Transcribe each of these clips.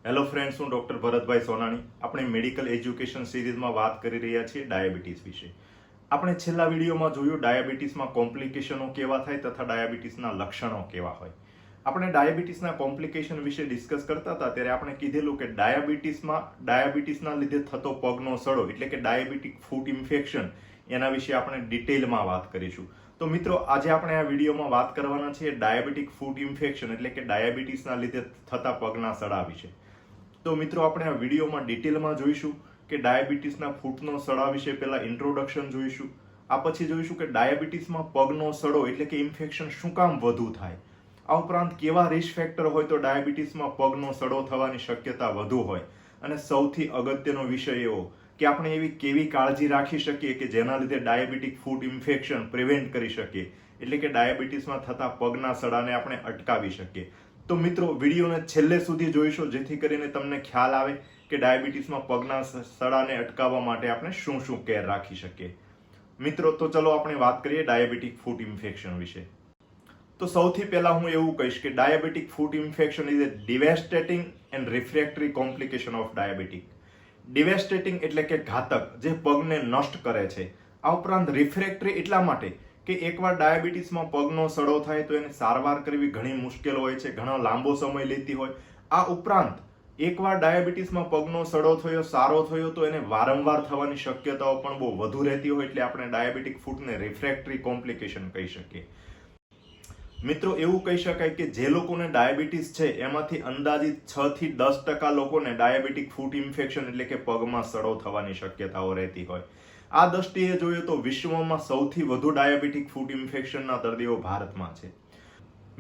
Hello friends, હું doctor Bharatbhai Sonani. આપણે medical education સિરીઝમાં વાત કરી રહ્યા છીએ ડાયાબિટીસ વિશે. આપણે છેલ્લા વિડીયોમાં જોયું ડાયાબિટીસમાં કોમ્પ્લિકેશનો કેવા થાય તથા ડાયાબિટીસના લક્ષણો કેવા હોય. આપણે ડાયાબિટીસના કોમ્પ્લિકેશન વિશે ડિસ્કસ કરતા હતા ત્યારે આપણે કીધેલું કે ડાયાબિટીસના લીધે થતો પગનો સડો એટલે કે ડાયાબિટીક ફૂટ ઇન્ફેક્શન, એના વિશે આપણે ડિટેલમાં વાત કરીશું. તો મિત્રો, આજે આપણે આ વિડીયોમાં વાત કરવાના છીએ ડાયાબિટીક ફૂટ ઇન્ફેક્શન એટલે કે ડાયાબિટીસના લીધે થતા પગના સડા વિશે. તો મિત્રો, આપણે આ વિડીયોમાં ડિટેલમાં જોઈશું કે ડાયાબિટીસના ફૂટનો સડા વિશે પહેલા ઇન્ટ્રોડક્શન જોઈશું. આ પછી જોઈશું કે ડાયાબિટીસમાં પગનો સડો એટલે કે ઇન્ફેક્શન શું કામ વધુ થાય. આ ઉપરાંત કેવા રિસ્ક ફેક્ટર હોય તો ડાયાબિટીસમાં પગનો સડો થવાની શક્યતા વધુ હોય. અને સૌથી અગત્યનો વિષય એવો કે આપણે એવી કેવી કાળજી રાખી શકીએ કે જેના લીધે ડાયાબિટીક ફૂટ ઇન્ફેક્શન પ્રિવેન્ટ કરી શકીએ, એટલે કે ડાયાબિટીસમાં થતા પગના સડાને આપણે અટકાવી શકીએ. તો મિત્રો, વિડીયોને છેલ્લે સુધી જોઈશો જેથી કરીને તમને ખ્યાલ આવે કે ડાયાબિટીસમાં પગના સડાને અટકાવવા માટે આપણે શું શું કેર રાખી શકીએ. મિત્રો, તો ચલો આપણે વાત કરીએ ડાયાબિટીક ફૂટ ઇન્ફેક્શન વિશે. તો સૌથી પહેલા હું એવું કહીશ કે diabetic foot infection is a devastating and refractory complication of diabetic. Devastating એટલે કે ઘાતક, જે પગને નષ્ટ કરે છે. આ ઉપરાંત રિફ્રેક્ટરી એટલા માટે કે એકવાર ડાયાબિટીસમાં પગનો સડો થાય તો એની સારવાર કરવી ઘણી મુશ્કેલ હોય છે, ઘણો લાંબો સમય લેતી હોય. આ ઉપરાંત એકવાર ડાયાબિટીસમાં પગનો સડો થયો, સારો થયો તો એને વારંવાર થવાની શક્યતાઓ પણ બહુ વધુ રહેતી હોય, એટલે આપણે ડાયાબિટીક ફૂટને રિફ્રેક્ટરી કોમ્પ્લિકેશન કહી શકીએ. મિત્રો, એવું કહી શકાય કે જે લોકોને ડાયાબિટીસ છે એમાંથી અંદાજિત 6 થી 10% લોકોને ડાયાબિટીક ફૂટ ઇન્ફેક્શન એટલે કે પગમાં સડો થવાની શક્યતાઓ રહેતી હોય. આ દ્રષ્ટિએ જોઈએ તો વિશ્વમાં સૌથી વધુ ડાયાબિટીક ફૂટ ઇન્ફેક્શનના દર્દીઓ ભારતમાં છે.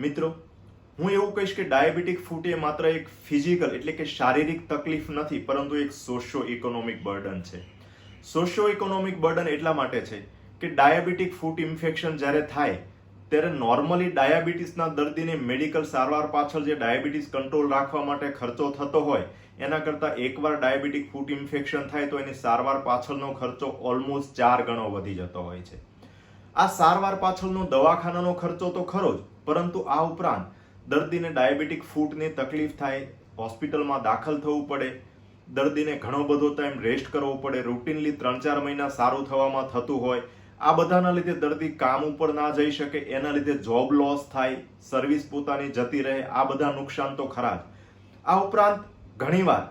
મિત્રો, હું એવું કહીશ કે ડાયાબિટીક ફૂટ એ માત્ર એક ફિઝિકલ એટલે કે શારીરિક તકલીફ નથી, પરંતુ એક સોશિયો ઇકોનોમિક બર્ડન છે. સોશિયો ઇકોનોમિક બર્ડન એટલા માટે છે કે ડાયાબિટીક ફૂટ ઇન્ફેક્શન જ્યારે થાય ત્યારે નોર્મલી ડાયાબિટીસના દર્દીને મેડિકલ સારવાર પાછળ જે ડાયાબિટીસ કંટ્રોલ રાખવા માટે ખર્ચો થતો હોય એના કરતાં એકવાર ડાયાબિટીક ફૂટ ઇન્ફેક્શન થાય તો એની સારવાર પાછળનો ખર્ચો ઓલમોસ્ટ 4 ગણો વધી જતો હોય છે. આ સારવાર પાછળનો દવાખાનાનો ખર્ચો તો ખરો જ, પરંતુ આ ઉપરાંત દર્દીને ડાયાબિટીક ફૂટની તકલીફ થાય, હોસ્પિટલમાં દાખલ થવું પડે, દર્દીને ઘણો બધો ટાઈમ રેસ્ટ કરવો પડે, રૂટીનલી 3-4 મહિના સારું થવામાં થતું હોય. આ બધાના લીધે દર્દી કામ ઉપર ના જઈ શકે, એના લીધે જોબ લોસ થાય, સર્વિસ પોતાની જતી રહે. આ બધા નુકસાન તો ખરા જ. આ ઉપરાંત ઘણીવાર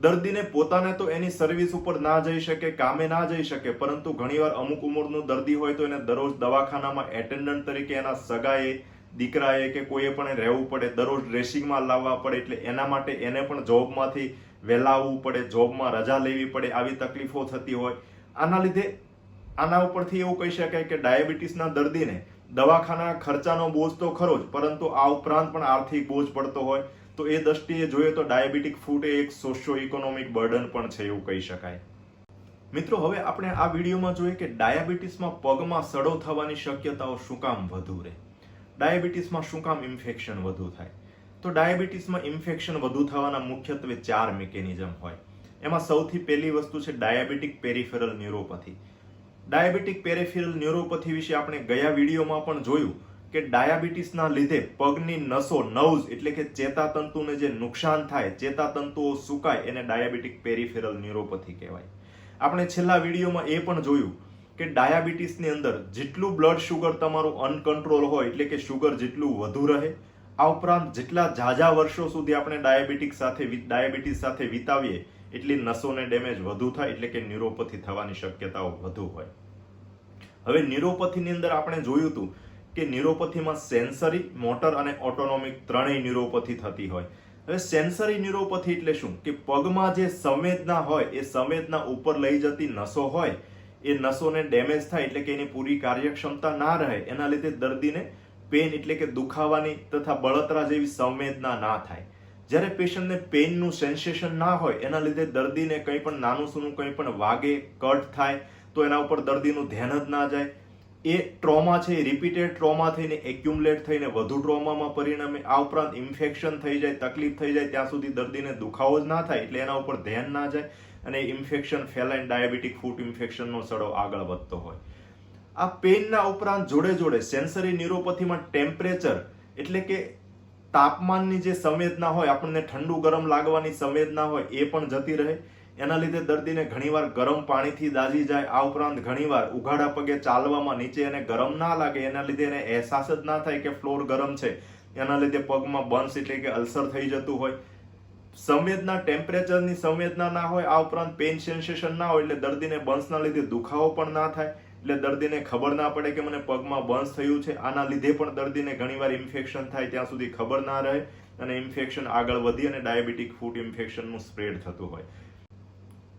દર્દીને પોતાને તો એની સર્વિસ ઉપર ના જઈ શકે, કામે ના જઈ શકે, પરંતુ ઘણીવાર અમુક ઉંમરનું દર્દી હોય તો એને દરરોજ દવાખાનામાં એટેન્ડન્ટ તરીકે એના સગાએ, દીકરાએ કે કોઈએ પણ રહેવું પડે, દરરોજ ડ્રેસિંગમાં લાવવા પડે, એટલે એના માટે એને પણ જોબમાંથી વહેલા આવવું પડે, જોબમાં રજા લેવી પડે, આવી તકલીફો થતી હોય. આના ઉપરથી એવું કહી શકાય કે ડાયાબિટીસના દર્દીને દવાખાના ખર્ચાનો બોજ તો ખરો જ, પરંતુ આ ઉપરાંત પણ આર્થિક બોજ પડતો હોય. તો એ દ્રષ્ટિએ જોઈએ તો ડાયાબિટીક ફૂટ એ એક સોશિયો ઇકોનોમિક બર્ડન પણ છે, એવું કહી શકાય. મિત્રો, હવે આપણે આ વિડીયોમાં જોઈએ કે ડાયાબિટીસમાં પગમાં સડો થવાની શક્યતાઓ શું કામ વધુ રહે. ડાયાબિટીસમાં શું કામ ઇન્ફેક્શન વધુ થાય. તો ડાયાબિટીસમાં ઇન્ફેક્શન વધુ થવાના મુખ્યત્વે 4 મિકેનિઝમ હોય. એમાં સૌથી પહેલી વસ્તુ છે diabetic peripheral neuropathy. Diabetic peripheral neuropathy વિશે આપણે ગયા વિડીયોમાં પણ જોયું કે ડાયાબિટીસના લીધે પગની નસો, નર્વ્સ એટલે કે ચેતાતંતુને જે નુકસાન થાય, ચેતાતંતુઓ સુકાય, એને ડાયાબિટીક પેરિફેરલ ન્યુરોપેથી કહેવાય. આપણે છેલ્લા વિડીયોમાં એ પણ જોયું કે ડાયાબિટીસની અંદર જેટલું બ્લડ શુગર તમારું અનકન્ટ્રોલ હોય એટલે કે શુગર જેટલું વધુ રહે, આ ઉપરાંત જેટલા ઝાઝા વર્ષો સુધી આપણે ડાયાબિટીસ સાથે વિતાવીએ એટલી નસોને ડેમેજ વધુ થાય, એટલે કે ન્યુરોપેથી થવાની શક્યતાઓ વધુ હોય. હવે ન્યુરોપેથીની અંદર આપણે જોયું હતું કે ન્યુરોપેથીમાં સેન્સરી, મોટર અને ઓટોનોમિક ત્રણેય ન્યુરોપેથી થતી હોય. હવે સેન્સરી ન્યુરોપેથી એટલે શું કે પગમાં જે સંવેદના હોય એ સંવેદના ઉપર લઈ જતી નસો હોય, એ નસોને ડેમેજ થાય એટલે કે એની પૂરી કાર્યક્ષમતા ના રહે, એના લીધે દર્દીને પેન એટલે કે દુખાવાની તથા બળતરા જેવી સંવેદના ના થાય. જ્યારે પેશન્ટને પેઇનનું સેન્સેશન ના હોય એના લીધે દર્દીને કંઈ પણ નાનું સૂનું કંઈ પણ વાગે, કટ થાય તો એના ઉપર દર્દીનું ધ્યાન જ ના જાય. એ ટ્રોમા છે એ રિપીટેડ ટ્રોમા થઈને એક્યુમ્યુલેટ થઈને વધુ ટ્રોમામાં પરિણમે. આ ઉપરાંત ઇન્ફેક્શન થઈ જાય, તકલીફ થઈ જાય, ત્યાં સુધી દર્દીને દુખાવો જ ના થાય, એટલે એના ઉપર ધ્યાન ના જાય અને ઇન્ફેક્શન ફેલાઈને ડાયાબિટીક ફૂટ ઇન્ફેક્શનનો સડો આગળ વધતો હોય. આ પેઇનના ઉપરાંત જોડે જોડે સેન્સરી ન્યુરોપેથીમાં ટેમ્પરેચર એટલે કે તાપમાનની જે સંવેદના હોય, આપણને ઠંડુ ગરમ લાગવાની સંવેદના હોય એ પણ જતી રહે. એના લીધે દર્દીને ઘણીવાર ગરમ પાણીથી દાઝી જાય. આ ઉપરાંત ઘણીવાર ઉઘાડા પગે ચાલવામાં નીચે એને ગરમ ના લાગે, એના લીધે એને અહેસાસ જ ના થાય કે ફ્લોર ગરમ છે. એના લીધે પગમાં બર્ન્સ એટલે કે અલ્સર થઈ જતું હોય. સંવેદના, ટેમ્પરેચરની સંવેદના ના હોય, આ ઉપરાંત પેઇન સેન્સેશન ના હોય, એટલે દર્દીને બર્ન્સના લીધે દુખાવો પણ ના થાય. એટલે દર્દીને ખબર ના પડે કે મને પગમાં બર્ન્સ થયું છે. આના લીધે પણ દર્દીને ઘણીવાર ઇન્ફેક્શન થાય, ત્યાં સુધી ખબર ના રહે અને ઇન્ફેક્શન આગળ વધી અને ડાયાબિટીક ફૂટ ઇન્ફેક્શનનું સ્પ્રેડ થતું હોય.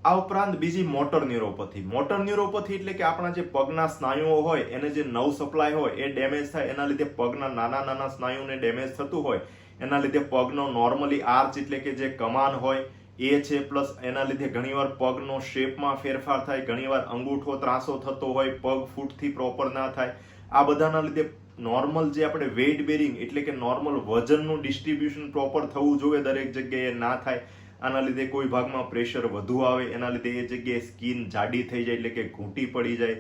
આ ઉપરાંત બીજી મોટર ન્યુરોપેથી. મોટર ન્યુરોપેથી એટલે કે આપણા જે પગના સ્નાયુઓ હોય એને જે નર્વ સપ્લાય હોય એ ડેમેજ થાય. એના લીધે પગના નાના નાના સ્નાયુને ડેમેજ થતું હોય. એના લીધે પગનો નોર્મલી આર્ચ એટલે કે જે કમાન હોય એ છે, પ્લસ એના લીધે ઘણીવાર પગનો શેપમાં ફેરફાર થાય, ઘણીવાર અંગૂઠો ત્રાસો થતો હોય, પગ ફૂટથી પ્રોપર ના થાય. આ બધાના લીધે નોર્મલ જે આપણે વેઇટ બેરિંગ એટલે કે નોર્મલ વજનનું ડિસ્ટ્રીબ્યુશન પ્રોપર થવું જોઈએ દરેક જગ્યાએ ના થાય. આના લીધે કોઈ ભાગમાં પ્રેશર વધુ આવે, એના લીધે એ જગ્યાએ સ્કિન જાડી થઈ જાય એટલે કે ઘૂંટી પડી જાય.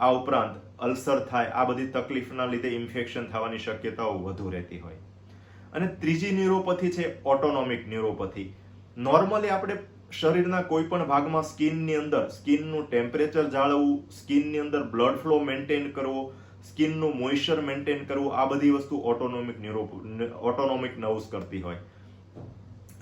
આ ઉપરાંત અલ્સર થાય. આ બધી તકલીફના લીધે ઇન્ફેક્શન થવાની શક્યતાઓ વધુ રહેતી હોય. અને ત્રીજી ન્યુરોપેથી છે ઓટોનોમિક ન્યુરોપેથી. નોર્મલી આપણે શરીરના કોઈ પણ ભાગમાં સ્કિનની અંદર સ્કિનનું ટેમ્પરેચર જાળવવું, સ્કિનની અંદર બ્લડ ફ્લો મેન્ટેન કરવો, સ્કિનનું મોઇશ્ચર મેન્ટેન કરવું, આ બધી વસ્તુ ઓટોનોમિક નર્વ્સ કરતી હોય.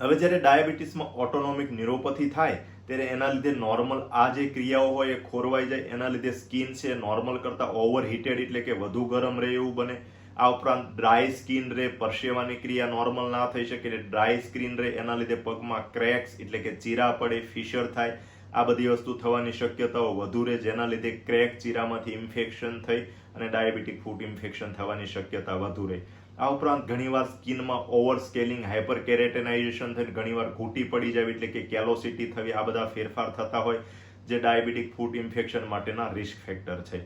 હવે જ્યારે ડાયાબિટીસમાં ઓટોનોમિક ન્યુરોપેથી થાય ત્યારે એના લીધે નોર્મલ આ જે ક્રિયાઓ હોય એ ખોરવાઈ જાય. એના લીધે સ્કિન છે નોર્મલ કરતાં ઓવરહીટેડ એટલે કે વધુ ગરમ રહે એવું બને. આ ઉપરાંત ડ્રાય સ્કિન રહે, પરસેવાની ક્રિયા નોર્મલ ના થઈ શકે એટલે ડ્રાય સ્કિન રહે. એના લીધે પગમાં ક્રેક્સ એટલે કે ચીરા પડે, ફિશર થાય. આ બધી વસ્તુ થવાની શક્યતાઓ વધુ રહે, જેના લીધે ક્રેક ચીરામાંથી ઇન્ફેક્શન થઈ અને ડાયાબિટીક ફૂટ ઇન્ફેક્શન થવાની શક્યતા વધુ રહે. આ ઉપરાંત ઘણીવાર સ્કિનમાં ઓવર સ્કેલિંગ, હાઇપર કેરેટેનાઇઝેશન થઈને ઘણીવાર ઘૂંટી પડી જાય એટલે કે કેલોસિટી થવી, આ બધા ફેરફાર થતા હોય જે ડાયાબિટીક ફૂટ ઇન્ફેક્શન માટેના રિસ્ક ફેક્ટર છે.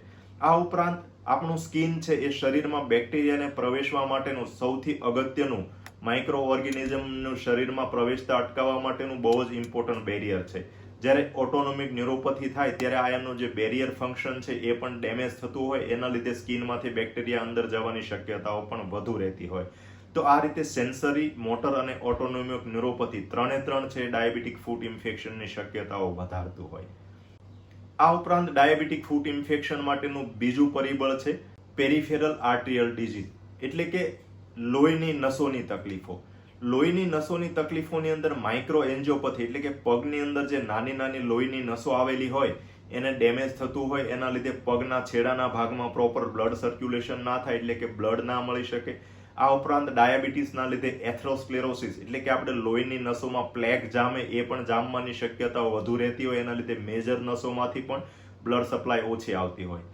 આ ઉપરાંત આપણું સ્કિન છે એ શરીરમાં બેક્ટેરિયાને પ્રવેશવા માટેનું સૌથી અગત્યનું માઇક્રો ઓર્ગેનિઝમનું શરીરમાં પ્રવેશતા અટકાવવા માટેનું બહુ જ ઇમ્પોર્ટન્ટ બેરિયર છે. જ્યારે ઓટોનોમિક ન્યુરોપેથી થાય ત્યારે આ એમનું જે બેરિયર ફંક્શન છે એ પણ ડેમેજ થતું હોય, એના લીધે સ્કિનમાંથી બેક્ટેરિયા અંદર જવાની શક્યતાઓ પણ વધુ રહેતી હોય. તો આ રીતે સેન્સરી, મોટર અને ઓટોનોમિક ન્યુરોપેથી ત્રણ છે ડાયાબિટીક ફૂટ ઇન્ફેક્શનની શક્યતાઓ વધારતું હોય. આ ઉપરાંત ડાયાબિટીક ફૂટ ઇન્ફેક્શન માટેનું બીજું પરિબળ છે પેરિફેરલ આર્ટિરિયલ ડિઝીઝ એટલે કે લોહીની નસોની તકલીફો. લોહીની નસોની તકલીફોની અંદર માઇક્રો એન્જિયોપેથી એટલે કે પગની અંદર જે નાની નાની લોહીની નસો આવેલી હોય એને ડેમેજ થતું હોય. એના લીધે પગના છેડાના ભાગમાં પ્રોપર બ્લડ સર્ક્યુલેશન ના થાય એટલે કે બ્લડ ના મળી શકે. આ ઉપરાંત ડાયાબિટીસના લીધે એથ્રોસ્ક્લેરોસિસ એટલે કે આપણે લોહીની નસોમાં પ્લેક જામે એ પણ જામવાની શક્યતાઓ વધુ રહેતી હોય. એના લીધે મેજર નસોમાંથી પણ બ્લડ સપ્લાય ઓછી આવતી હોય.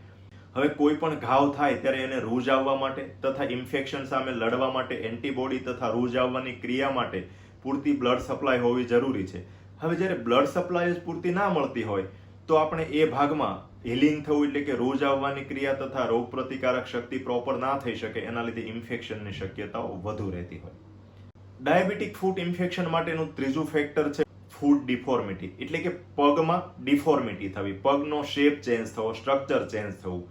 હવે કોઈ પણ ઘાવ થાય ત્યારે એને રૂઝ આવવા માટે તથા ઇન્ફેક્શન સામે લડવા માટે એન્ટીબોડી તથા રૂઝ આવવાની ક્રિયા માટે પૂરતી બ્લડ સપ્લાય હોવી જરૂરી છે. હવે જ્યારે બ્લડ સપ્લાય જ પૂરતી ના મળતી હોય તો આપણે એ ભાગમાં હિલિંગ થવું એટલે કે રૂઝ આવવાની ક્રિયા તથા રોગ પ્રતિકારક શક્તિ પ્રોપર ના થઈ શકે, એના લીધે ઇન્ફેક્શનની શક્યતાઓ વધુ રહેતી હોય. ડાયાબિટીક ફૂટ ઇન્ફેક્શન માટેનું ત્રીજું ફેક્ટર છે ફૂટ ડિફોર્મિટી એટલે કે પગમાં ડિફોર્મિટી થવી, પગનો શેપ ચેન્જ થવો, સ્ટ્રક્ચર ચેન્જ થવું.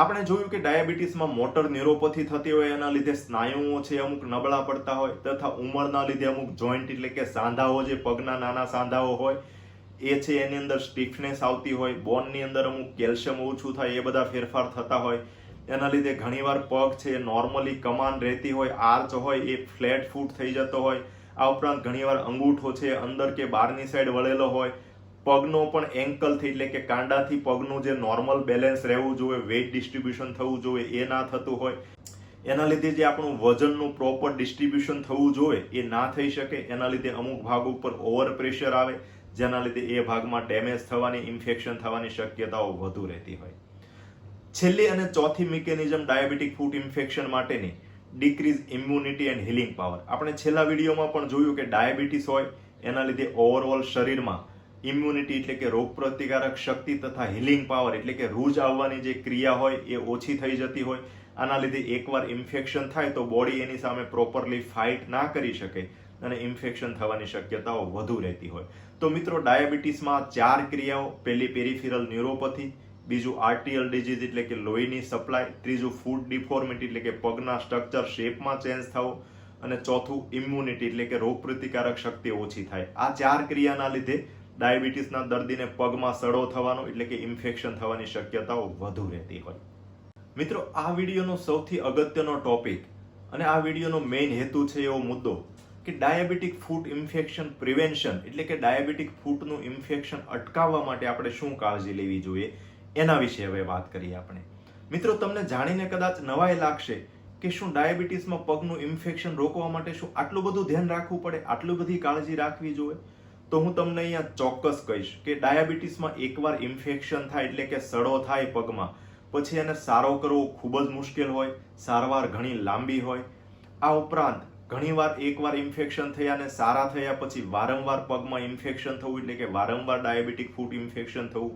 આપણે જોયું કે ડાયાબિટીસમાં મોટર ન્યુરોપેથી થતી હોય એના લીધે સ્નાયુઓ છે અમુક નબળા પડતા હોય તથા ઉંમરના લીધે અમુક જોઈન્ટ એટલે કે સાંધાઓ, જે પગના નાના સાંધાઓ હોય એ છે એની અંદર સ્ટીફનેસ આવતી હોય, બોનની અંદર અમુક કેલ્શિયમ ઓછું થાય, એ બધા ફેરફાર થતા હોય. એના લીધે ઘણીવાર પગ છે નોર્મલી કમાન રહેતી હોય, આર્ચ હોય એ ફ્લેટ ફૂટ થઈ જતો હોય. આ ઉપરાંત ઘણીવાર અંગૂઠો છે અંદર કે બહારની સાઈડ વળેલો હોય. પગનો પણ એન્કલથી એટલે કે કાંડાથી પગનું જે નોર્મલ બેલેન્સ રહેવું જોઈએ, વેઇટ ડિસ્ટ્રીબ્યુશન થવું જોઈએ એ ના થતું હોય. એના લીધે જે આપણું વજનનું પ્રોપર ડિસ્ટ્રીબ્યુશન થવું જોઈએ એ ના થઈ શકે. એના લીધે અમુક ભાગ ઉપર ઓવર પ્રેશર આવે જેના લીધે એ ભાગમાં ડેમેજ થવાની, ઇન્ફેક્શન થવાની શક્યતાઓ વધુ રહેતી હોય. છેલ્લી અને ચોથી મિકેનિઝમ ડાયાબિટીક ફૂટ ઇન્ફેક્શન માટેની decrease immunity and healing power. આપણે છેલ્લા વિડીયોમાં પણ જોયું કે ડાયાબિટીસ હોય એના લીધે ઓવરઓલ શરીરમાં ઇમ્યુનિટી એટલે કે રોગ પ્રતિકારક શક્તિ તથા હિલિંગ પાવર એટલે કે રૂઝ આવવાની જે ક્રિયા હોય એ ઓછી થઈ જતી હોય. આના લીધે એકવાર ઇન્ફેક્શન થાય તો બોડી એની સામે પ્રોપરલી ફાઇટ ના કરી શકે અને ઇન્ફેક્શન થવાની શક્યતાઓ વધુ રહેતી હોય. તો મિત્રો, ડાયાબિટીસમાં 4 ક્રિયાઓ: પહેલી પેરિફેરલ ન્યુરોપેથી, બીજું આર્ટિરિયલ ડિઝીઝ એટલે કે લોહીની સપ્લાય, ત્રીજું ફૂટ ડિફોર્મિટી એટલે કે પગના સ્ટ્રક્ચર શેપમાં ચેન્જ થવો, અને ચોથું ઇમ્યુનિટી એટલે કે રોગ પ્રતિકારક શક્તિ ઓછી થાય. આ 4 ક્રિયાના લીધે ડાયાબિટીસના દર્દીને પગમાં સડો થવાનો એટલે કે ઇન્ફેક્શન થવાની શક્યતાઓ વધુ રહેતી હોય. મિત્રો, આ વિડીયોનો સૌથી અગત્યનો ટોપિક અને આ વિડીયોનો મેઇન હેતુ છે એવો મુદ્દો કે ડાયાબિટીક ફૂટ ઇન્ફેક્શન પ્રિવેન્શન એટલે કે ડાયાબિટીક ફૂટનું ઇન્ફેક્શન અટકાવવા માટે આપણે શું કાળજી લેવી જોઈએ એના વિશે હવે વાત કરીએ આપણે. મિત્રો, તમને જાણીને કદાચ નવાઈ લાગશે કે શું ડાયાબિટીસમાં પગનું ઇન્ફેક્શન રોકવા માટે શું આટલું બધું ધ્યાન રાખવું પડે, આટલી બધી કાળજી રાખવી જોઈએ? તો હું તમને અહીંયા ચોક્કસ કહીશ કે ડાયાબિટીસમાં એકવાર ઇન્ફેક્શન થાય એટલે કે સડો થાય પગમાં, પછી એને સારો કરવો ખૂબ જ મુશ્કેલ હોય, સારવાર ઘણી લાંબી હોય. આ ઉપરાંત ઘણીવાર એકવાર ઇન્ફેક્શન થયા અને સારા થયા પછી વારંવાર પગમાં ઇન્ફેક્શન થવું એટલે કે વારંવાર ડાયાબિટીક ફૂટ ઇન્ફેક્શન થવું,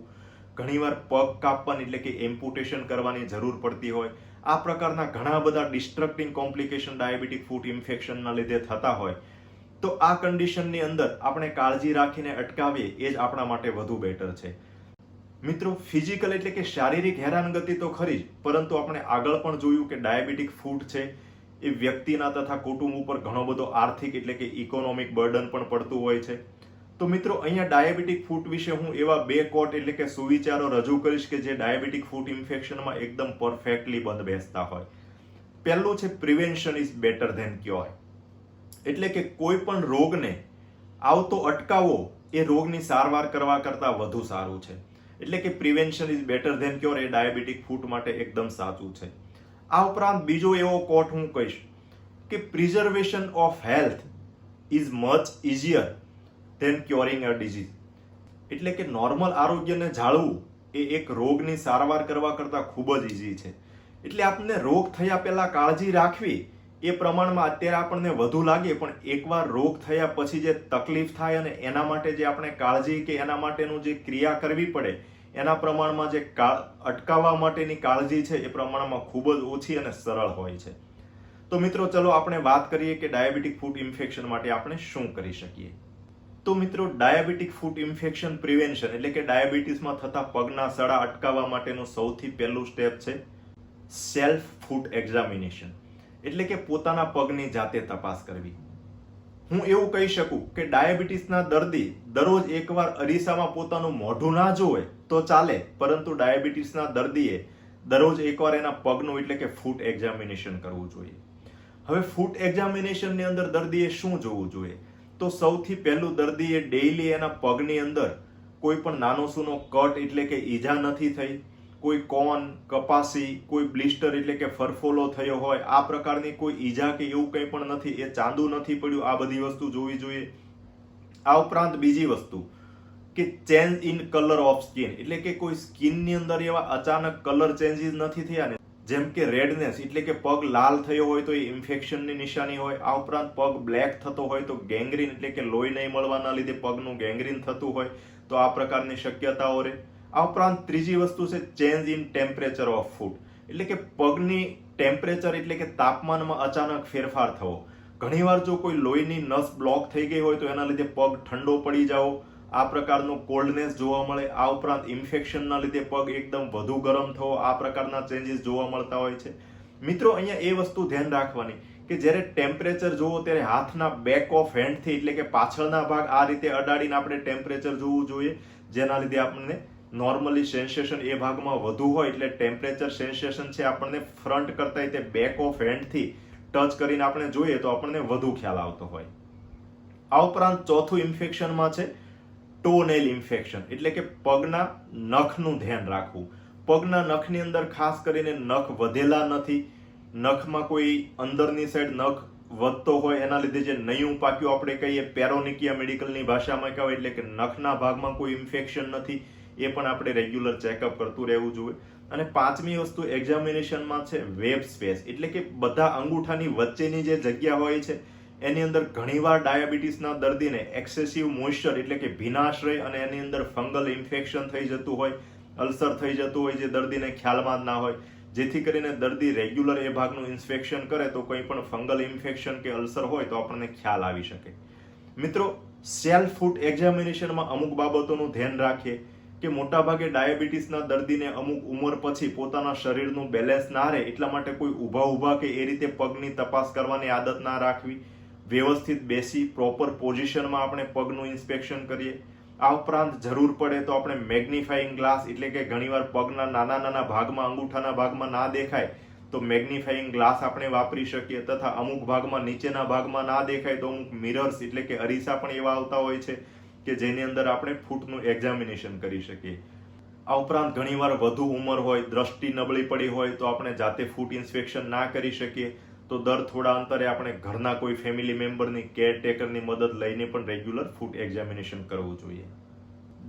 ઘણીવાર પગ કાપવાની એટલે કે એમ્પ્યુટેશન કરવાની જરૂર પડતી હોય. આ પ્રકારના ઘણા બધા ડિસ્ટ્રક્ટિંગ કોમ્પ્લિકેશન ડાયાબિટીક ફૂટ ઇન્ફેક્શનના લીધે થતા હોય. તો આ કન્ડિશનની અંદર આપણે કાળજી રાખીને અટકાવીએ એ જ આપણા માટે વધુ બેટર છે. મિત્રો, ફિઝિકલ એટલે કે શારીરિક હેરાનગતિ તો ખરી જ, પરંતુ આપણે આગળ પણ જોયું કે ડાયાબિટીક ફૂટ છે એ વ્યક્તિના તથા કુટુંબ ઉપર ઘણો બધો આર્થિક એટલે કે ઇકોનોમિક બર્ડન પણ પડતું હોય છે. તો મિત્રો, અહીંયા ડાયાબિટીક ફૂટ વિશે હું એવા 2 કોટ એટલે કે સુવિચારો રજૂ કરીશ કે જે ડાયાબિટીક ફૂટ ઇન્ફેક્શનમાં એકદમ પરફેક્ટલી બંધ બેસતા હોય. પહેલું છે prevention is better than cure. એટલે કે કોઈ પણ રોગને આવતો અટકાવવો એ રોગની સારવાર કરવા કરતા વધુ સારું છે. એટલે કે prevention is better than cure એ ડાયાબિટીક ફૂટ માટે એકદમ સાચું છે. આ ઉપરાંત બીજો એવો કોટ હું કહીશ કે preservation of health is much easier than curing a disease. એટલે કે નોર્મલ આરોગ્યને જાળવવું એ એક રોગની સારવાર કરવા કરતાં ખૂબ જ ઇઝી છે. એટલે આપણને રોગ થયા પહેલા કાળજી રાખવી એ પ્રમાણમાં અત્યારે આપણને વધુ લાગે, પણ એકવાર રોગ થયા પછી જે તકલીફ થાય અને એના માટે જે આપણે કાળજી કે એના માટેનું જે ક્રિયા કરવી પડે એના પ્રમાણમાં જે અટકાવવા માટેની કાળજી છે એ પ્રમાણમાં ખૂબ જ ઓછી અને સરળ હોય છે. તો મિત્રો, ચલો આપણે વાત કરીએ કે ડાયાબિટીક ફૂટ ઇન્ફેક્શન માટે આપણે શું કરી શકીએ. તો મિત્રો, ડાયાબિટીક ફૂટ ઇન્ફેક્શન પ્રિવેન્શન એટલે કે ડાયાબિટીસમાં થતા પગના સડા અટકાવવા માટેનું સૌથી પહેલું સ્ટેપ છે સેલ્ફ ફૂટ એક્ઝામિનેશન એટલે કે પોતાના પગની જાતે તપાસ કરવી. હું એવું કહી શકું કે ડાયાબિટીસના દર્દી દરરોજ એકવાર અરીસામાં પોતાનું મોઢું ના જોવે તો ચાલે, પરંતુ ડાયાબિટીસના દર્દીએ દરરોજ એકવાર એના પગનું એટલે કે ફૂટ એક્ઝામિનેશન કરવું જોઈએ. હવે ફૂટ એક્ઝામિનેશનની અંદર દર્દીએ શું જોવું જોઈએ? તો સૌથી પહેલું દર્દીએ ડેઈલી એના પગની અંદર કોઈ પણ નાનો સૂનો કટ એટલે કે ઈજા નથી થઈ, કોઈ કોન, કપાસી, કોઈ બ્લિસ્ટર એટલે કે ફરફોલો થયો હોય, આ પ્રકારની કોઈ ઈજા કે એવું કંઈ પણ નથી, એ ચાંદુ નથી પડ્યું, આ બધી વસ્તુ જોવી જોઈએ. આ ઉપરાંત બીજી વસ્તુ કે change in colour of skin એટલે કે કોઈ સ્કિનની અંદર એવા અચાનક કલર ચેન્જીસ નથી થયા ને, જેમ કે રેડનેસ એટલે કે પગ લાલ થયો હોય તો એ ઇન્ફેક્શનની નિશાની હોય. આ ઉપરાંત પગ બ્લેક થતો હોય તો ગેંગ્રીન એટલે કે લોહી નહીં મળવાના લીધે પગનું ગેંગ્રીન થતું હોય તો આ પ્રકારની શક્યતાઓ રહે. આ ઉપરાંત ત્રીજી વસ્તુ છે ચેન્જ ઇન ટેમ્પરેચર ઓફ ફૂટ એટલે કે પગની ટેમ્પરેચર એટલે કે તાપમાનમાં અચાનક ફેરફાર થવો. ઘણીવાર જો કોઈ લોહીની નસ બ્લોક થઈ ગઈ હોય તો એના લીધે પગ ઠંડો પડી જાવો, આ પ્રકારનું કોલ્ડનેસ જોવા મળે. આ ઉપરાંત ઇન્ફેક્શનના લીધે પગ એકદમ વધુ ગરમ થવો, આ પ્રકારના ચેન્જીસ જોવા મળતા હોય છે. મિત્રો, અહીંયા એ વસ્તુ ધ્યાન રાખવાની કે જ્યારે ટેમ્પરેચર જોવો ત્યારે હાથના બેક ઓફ હેન્ડથી એટલે કે પાછળના ભાગ આ રીતે અડાડીને આપણે ટેમ્પરેચર જોવું જોઈએ, જેના લીધે આપણને નોર્મલી સેન્સેશન એ ભાગમાં વધુ હોય એટલે ટેમ્પરેચર સેન્સેશન છે આપણને ફ્રન્ટ કરતા તે બેક ઓફ હેન્ડથી ટચ કરીને આપણે જોઈએ તો આપણને વધુ ખ્યાલ આવતો હોય. આ ઉપરાંત ચોથું ઇન્ફેક્શનમાં છે ટોનેલ ઇન્ફેક્શન એટલે કે પગના નખનું ધ્યાન રાખવું. પગના નખની અંદર ખાસ કરીને નખ વધેલા નથી, નખમાં કોઈ અંદરની સાઈડ નખ વધતો હોય એના લીધે જે નયું પાક્યું આપણે કહીએ પેરોનિકિયા મેડિકલની ભાષામાં કહેવાય એટલે કે નખના ભાગમાં કોઈ ઇન્ફેક્શન નથી, એ પણ આપણે રેગ્યુલર ચેકઅપ કરતું રહેવું જોઈએ. અને પાંચમી વસ્તુ એક્ઝામિનેશનમાં છે વેબ સ્પેસ એટલે કે બધા અંગૂઠાની વચ્ચેની જે જગ્યા હોય છે એની અંદર ઘણીવાર ડાયાબિટીસના દર્દીને એક્સેસિવ મોઇશ્ચર એટલે કે ભીનાશ રહે અને એની અંદર ફંગલ ઇન્ફેક્શન થઈ જતું હોય, અલ્સર થઈ જતું હોય જે દર્દીને ખ્યાલમાં જ ના હોય, જેથી કરીને દર્દી રેગ્યુલર એ ભાગનું ઇન્સ્પેક્શન કરે તો કંઈ પણ ફંગલ ઇન્ફેક્શન કે અલ્સર હોય તો આપણને ખ્યાલ આવી શકે. મિત્રો, સેલ્ફ ફૂટ એક્ઝામિનેશનમાં અમુક બાબતોનું ધ્યાન રાખીએ કે મોટાભાગે ડાયાબિટીસના દર્દીને અમુક ઉંમર પછી પોતાના શરીરનું બેલેન્સ ના રહે એટલા માટે કોઈ ઊભા કે એ રીતે પગની તપાસ કરવાની આદત ના રાખવી. વ્યવસ્થિત બેસી પ્રોપર પોઝિશનમાં આપણે પગનું ઇન્સ્પેક્શન કરીએ. આ ઉપરાંત જરૂર પડે તો આપણે મેગ્નિફાઈંગ ગ્લાસ એટલે કે ઘણીવાર પગના નાના નાના ભાગમાં અંગૂઠાના ભાગમાં ના દેખાય તો મેગ્નિફાઈંગ ગ્લાસ આપણે વાપરી શકીએ, તથા અમુક ભાગમાં નીચેના ભાગમાં ના દેખાય તો અમુક મિરર્સ એટલે કે અરીસા પણ એવા આવતા હોય છે કે જેની અંદર આપણે ફૂટનું એક્ઝામિનેશન કરી શકીએ. આ ઉપરાંત ઘણીવાર વધુ ઉંમર હોય, દ્રષ્ટિ નબળી પડી હોય તો આપણે જાતે ફૂટ ઇન્સ્પેક્શન ના કરી શકીએ તો દર થોડા અંતરે આપણે ઘરના કોઈ ફેમિલી મેમ્બરની કેરટેકરની મદદ લઈને પણ રેગ્યુલર ફૂટ એક્ઝામિનેશન કરવું જોઈએ.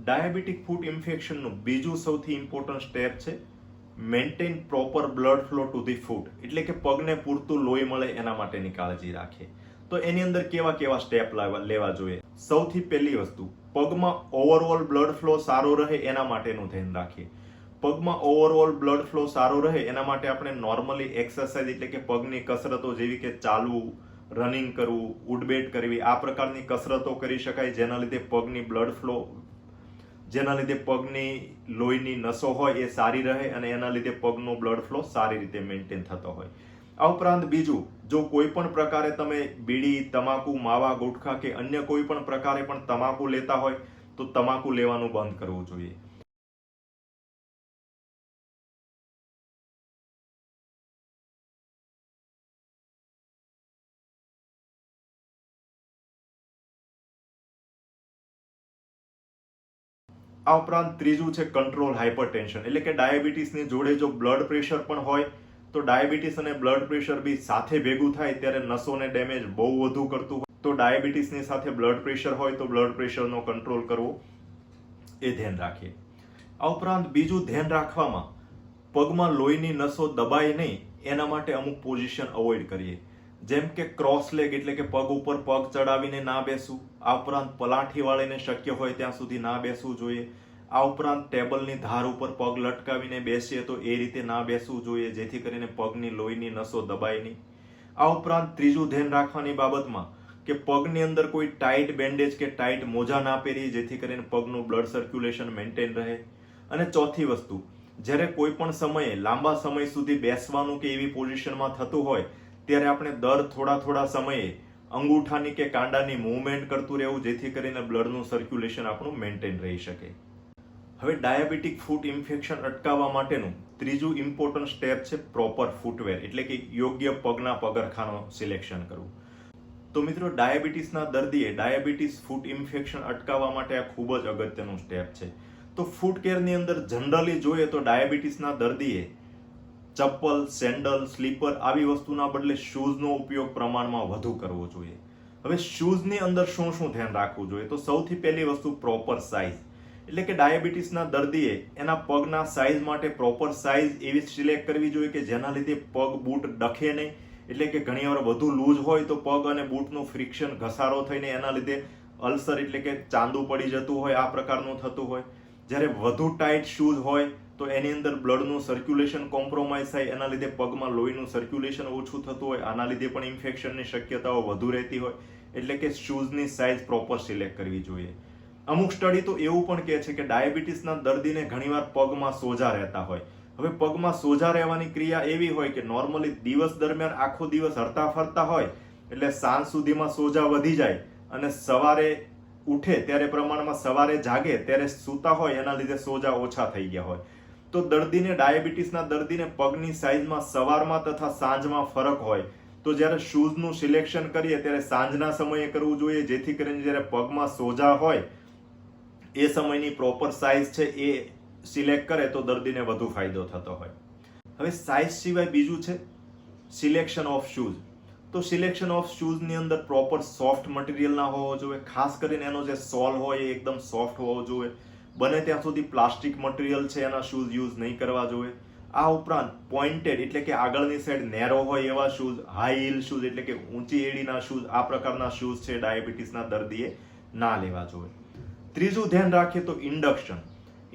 ડાયાબિટીક ફૂટ ઇન્ફેક્શનનું બીજું સૌથી ઇમ્પોર્ટન્ટ સ્ટેપ છે maintain proper blood flow to the foot, એટલે કે પગને પૂરતું લોહી મળે એના માટેની કાળજી રાખીએ. તો એની અંદર કેવા કેવા સ્ટેપ લેવા જોઈએ. સૌથી પહેલી વસ્તુ, પગમાં ઓવરઓલ બ્લડ ફ્લો સારો રહે એના માટેનું ધ્યાન રાખીએ. પગમાં ઓવરઓલ બ્લડ ફ્લો સારો રહે એના માટે આપણે નોર્મલી એક્સરસાઇઝ એટલે કે પગની કસરતો જેવી કે ચાલવું, રનિંગ કરવું, ઉડબેટ કરવી, આ પ્રકારની કસરતો કરી શકાય જેના લીધે પગની બ્લડ ફ્લો, જેના લીધે પગની લોહીની નસો હોય એ સારી રહે અને એના લીધે પગનો બ્લડ ફ્લો સારી રીતે મેન્ટેન થતો હોય. આ ઉપરાંત બીજું, જો કોઈ પણ પ્રકારે તમે બીડી, તમાકુ, માવા, ગુટખા કે અન્ય કોઈ પણ પ્રકારે પણ તમાકુ લેતા હોય તો તમાકુ લેવાનું બંધ કરવું જોઈએ. આ ઉપરાંત ત્રીજું છે કંટ્રોલ હાઇપરટેન્શન, એટલે કે ડાયાબિટીસની જોડે જો બ્લડ પ્રેશર પણ હોય તો ડાયાબિટીસ અને બ્લડ પ્રેશર બી સાથે ભેગું થાય ત્યારે નસોને ડેમેજ બહુ વધુ કરતું હોય તો ડાયાબિટીસની સાથે બ્લડ પ્રેશર હોય તો બ્લડ પ્રેશરનો કંટ્રોલ કરવો એ ધ્યાન રાખીએ. આ ઉપરાંત બીજું ધ્યાન રાખવામાં, પગમાં લોહીની નસો દબાય નહીં એના માટે અમુક પોઝિશન અવોઇડ કરીએ, જેમ કે ક્રોસ લેગ એટલે કે પગ ઉપર પગ ચડાવીને ના બેસવું. આ ઉપરાંત પલાઠી વાળીને શક્ય હોય ત્યાં સુધી ના બેસવું જોઈએ. આ ઉપરાંત ટેબલની ધાર ઉપર પગ લટકાવીને બેસીએ તો એ રીતે ના બેસવું જોઈએ જેથી કરીને પગની લોહીની નસો દબાય નહીં. આ ઉપરાંત ત્રીજું ધ્યાન રાખવાની બાબતમાં કે પગની અંદર કોઈ ટાઈટ બેન્ડેજ કે ટાઈટ મોજા ના પહેરીએ જેથી કરીને પગનું બ્લડ સર્ક્યુલેશન મેન્ટેન રહે. અને ચોથી વસ્તુ, જ્યારે કોઈ પણ સમયે લાંબા સમય સુધી બેસવાનું કે એવી પોઝિશનમાં થતું હોય ત્યારે આપણે દર થોડા સમયે અંગૂઠાની કે કાંડાની મૂવમેન્ટ કરતું રહેવું જેથી કરીને બ્લડનું સર્ક્યુલેશન આપણું મેન્ટેન રહી શકે. હવે ડાયાબિટીક ફૂટ ઇન્ફેક્શન અટકાવવા માટેનું ત્રીજું ઇમ્પોર્ટન્ટ સ્ટેપ છે પ્રોપર ફૂટવેર, એટલે કે યોગ્ય પગના પગરખાનો સિલેક્શન કરવું. તો મિત્રો, ડાયાબિટીસના દર્દીએ ડાયાબિટીસ ફૂટ ઇન્ફેક્શન અટકાવવા માટે આ ખૂબ જ અગત્યનું સ્ટેપ છે. તો ફૂટ કેરની અંદર જનરલી જોઈએ તો ડાયાબિટીસના દર્દીએ ચપ્પલ, સેન્ડલ, સ્લીપર આવી વસ્તુના બદલે શૂઝનો ઉપયોગ પ્રમાણમાં વધુ કરવો જોઈએ. હવે શૂઝની અંદર શું ધ્યાન રાખવું જોઈએ? તો સૌથી પહેલી વસ્તુ પ્રોપર સાઇઝ, એટલે કે ડાયાબિટીસના દર્દીએ એના પગના સાઇઝ માટે પ્રોપર સાઇઝ એવી સિલેક્ટ કરવી જોઈએ કે જેના લીધે પગ બૂટ ડખે નહીં, એટલે કે ઘણીવાર વધુ લૂઝ હોય તો પગ અને બૂટનું ફ્રિક્શન ઘસારો થઈને એના લીધે અલ્સર એટલે કે ચાંદુ પડી જતું હોય, આ પ્રકારનું થતું હોય. જ્યારે વધુ ટાઈટ શૂઝ હોય તો એની અંદર બ્લડનું સર્ક્યુલેશન કોમ્પ્રોમાઇઝ થાય, એના લીધે પગમાં લોહીનું સર્ક્યુલેશન ઓછું થતું હોય, આના લીધે પણ ઇન્ફેક્શનની શક્યતાઓ વધુ રહેતી હોય, એટલે કે શૂઝની સાઇઝ પ્રોપર સિલેક્ટ કરવી જોઈએ. અમુક સ્ટડી તો એવું પણ કહે છે કે ડાયાબિટીસના દર્દીને ઘણીવાર પગમાં સોજા રહેતા હોય. હવે પગમાં સોજા રહેવાની ક્રિયા એવી હોય કે નોર્મલી દિવસ દરમિયાન આખો દિવસ હરતા ફરતા હોય એટલે સાંજ સુધીમાં સોજા વધી જાય અને સવારે ઉઠે ત્યારે પ્રમાણમાં સવારે જાગે ત્યારે સૂતા હોય એના લીધે સોજા ઓછા થઈ ગયા હોય. તો દર્દીને, ડાયાબિટીસના દર્દીને પગની સાઇઝમાં સવારમાં તથા સાંજમાં ફરક હોય તો જ્યારે શૂઝનું સિલેક્શન કરીએ ત્યારે સાંજના સમયે કરવું જોઈએ જેથી કરીને જ્યારે પગમાં સોજા હોય એ સમયની પ્રોપર સાઇઝ છે એ સિલેક્ટ કરે તો દર્દીને વધુ ફાયદો થતો હોય. હવે સાઇઝ સિવાય બીજું છે સિલેક્શન ઓફ શૂઝ. તો સિલેક્શન ઓફ શૂઝની અંદર પ્રોપર સોફ્ટ મટીરિયલ ના હોવો જોઈએ, ખાસ કરીને એનો જે સોલ હોય એ એકદમ સોફ્ટ હોવો જોઈએ. બને ત્યાં સુધી પ્લાસ્ટિક મટીરિયલ છે એના શૂઝ યુઝ નહીં કરવા જોઈએ. આ ઉપરાંત પોઇન્ટેડ એટલે કે આગળની સાઈડ નેરો હોય એવા શૂઝ, હાઈ હીલ શૂઝ એટલે કે ઊંચી એડીના શૂઝ, આ પ્રકારના શૂઝ છે ડાયાબિટીસના દર્દીએ ના લેવા જોઈએ. ત્રીજું ધ્યાન રાખીએ તો ઇન્ડક્શન.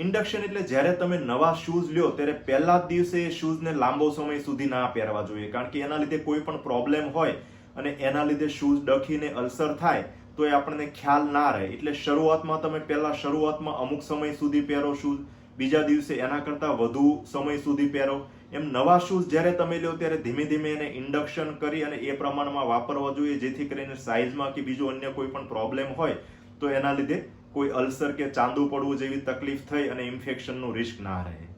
ઇન્ડક્શન એટલે જ્યારે તમે નવા શૂઝ લ્યો ત્યારે પહેલા જ દિવસે એ શૂઝને લાંબો સમય સુધી ના પહેરવા જોઈએ, કારણ કે એના લીધે કોઈ પણ પ્રોબ્લેમ હોય અને એના લીધે શૂઝ ડખીને અલ્સર થાય તો એ આપણને ખ્યાલ ના રહે. એટલે શરૂઆતમાં તમે શરૂઆતમાં અમુક સમય સુધી પહેરો શૂઝ, બીજા દિવસે એના કરતાં વધુ સમય સુધી પહેરો. એમ નવા શૂઝ જ્યારે તમે લો ત્યારે ધીમે ધીમે એને ઇન્ડક્શન કરી અને એ પ્રમાણમાં વાપરવા જોઈએ, જેથી કરીને સાઇઝમાં કે બીજું અન્ય કોઈ પણ પ્રોબ્લેમ હોય તો એના લીધે કોઈ અલ્સર કે ચાંદુ પડવું જેવી તકલીફ થઈ અને ઇન્ફેક્શનનું રિસ્ક ના રહે.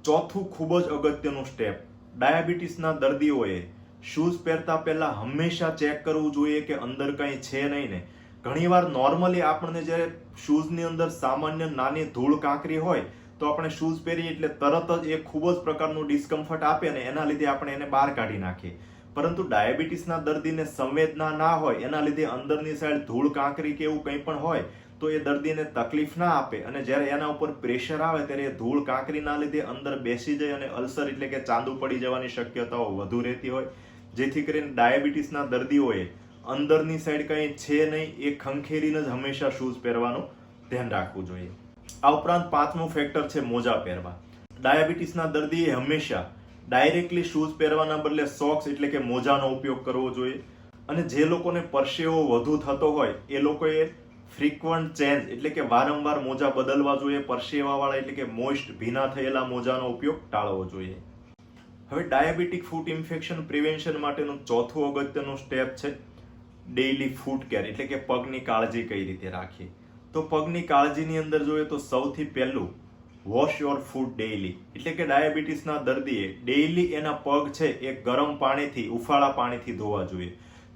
ચોથું ખૂબ જ અગત્યનું સ્ટેપ, ડાયાબિટીસના દર્દીઓએ શૂઝ પહેરતા પહેલા હંમેશા ચેક કરવું જોઈએ કે અંદર કંઈ છે નહીં ને. ઘણીવાર નોર્મલી આપણને જ્યારે શૂઝની અંદર સામાન્ય નાની ધૂળ કાંકરી હોય તો આપણે શૂઝ પહેરીએ એટલે તરત જ એ ખૂબ જ પ્રકારનું ડિસ્કમ્ફર્ટ આપે અને એના લીધે આપણે એને બહાર કાઢી નાખીએ. પરંતુ ડાયાબિટીસના દર્દીને સંવેદના ના હોય, એના લીધે અંદરની સાઈડ ધૂળ કાંકરી કે એવું કંઈ પણ હોય તો એ દર્દીને તકલીફ ના આપે, અને જ્યારે એના ઉપર પ્રેશર આવે ત્યારે એ ધૂળ કાંકરીના લીધે અંદર બેસી જાય અને અલ્સર એટલે કે ચાંદુ પડી જવાની શક્યતાઓ વધુ રહેતી હોય. જેથી કરીને ડાયાબિટીસના દર્દીઓએ અંદરની સાઈડ કંઈ છે નહીં એ ખંખેરીને જ હંમેશા શૂઝ પહેરવાનું ધ્યાન રાખવું જોઈએ. આ ઉપરાંત પાંચમું ફેક્ટર છે મોજા પહેરવા. ડાયાબિટીસના દર્દીએ હંમેશા ડાયરેક્ટલી શૂઝ પહેરવાના બદલે સોક્સ એટલે કે મોજાનો ઉપયોગ કરવો જોઈએ. અને જે લોકોને પરસેવો વધુ થતો હોય એ લોકોએ ફ્રીક્વન્ટ ચેન્જ એટલે કે વારંવાર મોજા બદલવા જોઈએ. પરસેવાવાળા એટલે કે મોઇસ્ટ ભીના થયેલા મોજાનો ઉપયોગ ટાળવો જોઈએ. હવે ડાયાબિટીક ફૂટ ઇન્ફેક્શન પ્રિવેન્શન માટેનું ચોથું અગત્યનું સ્ટેપ છે ડેઇલી ફૂટ કેર એટલે કે પગની કાળજી કઈ રીતે રાખીએ. તો પગની કાળજીની અંદર જોઈએ તો સૌથી પહેલું વોશ યોર ફૂટ ડેઇલી એટલે કે ડાયાબિટીસના દર્દીએ ડેઇલી એના પગ છે એ ગરમ પાણીથી, ઉફાળા પાણીથી ધોવા જોઈએ.